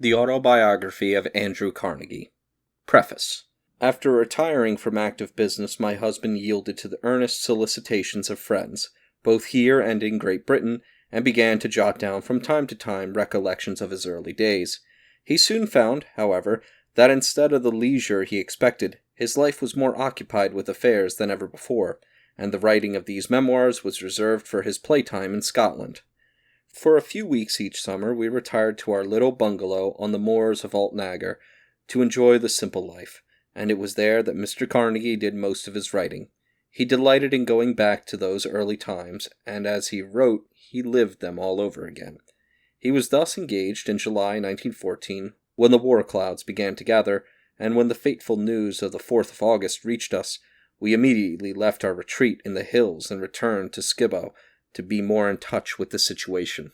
The Autobiography of Andrew Carnegie. Preface. After retiring from active business, my husband yielded to the earnest solicitations of friends, both here and in Great Britain, and began to jot down from time to time recollections of his early days. He soon found, however, that instead of the leisure he expected, his life was more occupied with affairs than ever before, and the writing of these memoirs was reserved for his playtime in Scotland. For a few weeks each summer we retired to our little bungalow on the moors of Altnagar to enjoy the simple life, and it was there that Mr. Carnegie did most of his writing. He delighted in going back to those early times, and as he wrote, he lived them all over again. He was thus engaged in July 1914, when the war clouds began to gather, and when the fateful news of the 4th of August reached us, we immediately left our retreat in the hills and returned to Skibbo to be more in touch with the situation.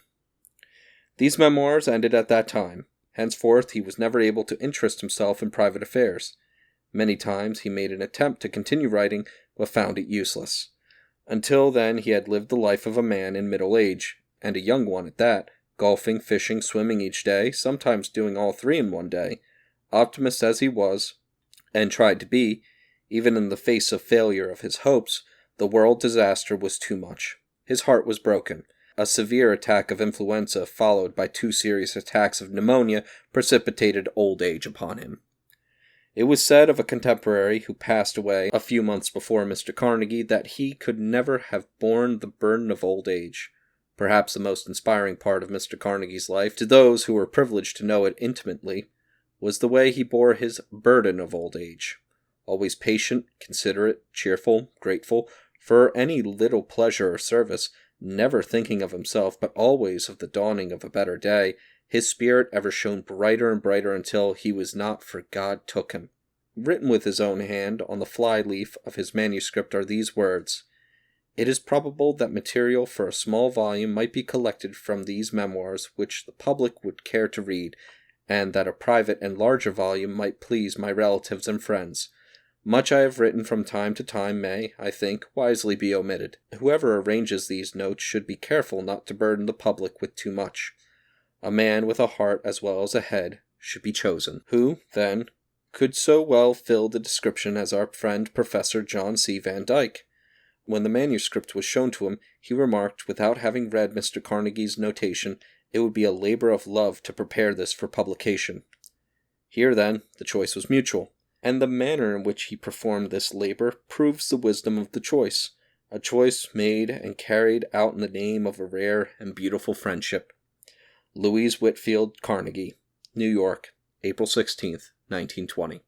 These memoirs ended at that time. Henceforth he was never able to interest himself in private affairs. Many times he made an attempt to continue writing, but found it useless. Until then he had lived the life of a man in middle age, and a young one at that, golfing, fishing, swimming each day, sometimes doing all three in one day. Optimist as he was, and tried to be, even in the face of failure of his hopes, the world disaster was too much. His heart was broken. A severe attack of influenza, followed by 2 serious attacks of pneumonia, precipitated old age upon him. It was said of a contemporary who passed away a few months before Mr. Carnegie that he could never have borne the burden of old age. Perhaps the most inspiring part of Mr. Carnegie's life, to those who were privileged to know it intimately, was the way he bore his burden of old age. Always patient, considerate, cheerful, grateful for any little pleasure or service, never thinking of himself, but always of the dawning of a better day, his spirit ever shone brighter and brighter until he was not, for God took him. Written with his own hand on the fly-leaf of his manuscript are these words: "It is probable that material for a small volume might be collected from these memoirs which the public would care to read, and that a private and larger volume might please my relatives and friends. Much I have written from time to time may, I think, wisely be omitted. Whoever arranges these notes should be careful not to burden the public with too much. A man with a heart as well as a head should be chosen. Who, then, could so well fill the description as our friend Professor John C. Van Dyke? When the manuscript was shown to him, he remarked, without having read Mr. Carnegie's notation, it would be a labor of love to prepare this for publication. Here, then, the choice was mutual, and the manner in which he performed this labor proves the wisdom of the choice, a choice made and carried out in the name of a rare and beautiful friendship. Louise Whitfield Carnegie, New York, April 16th, 1920.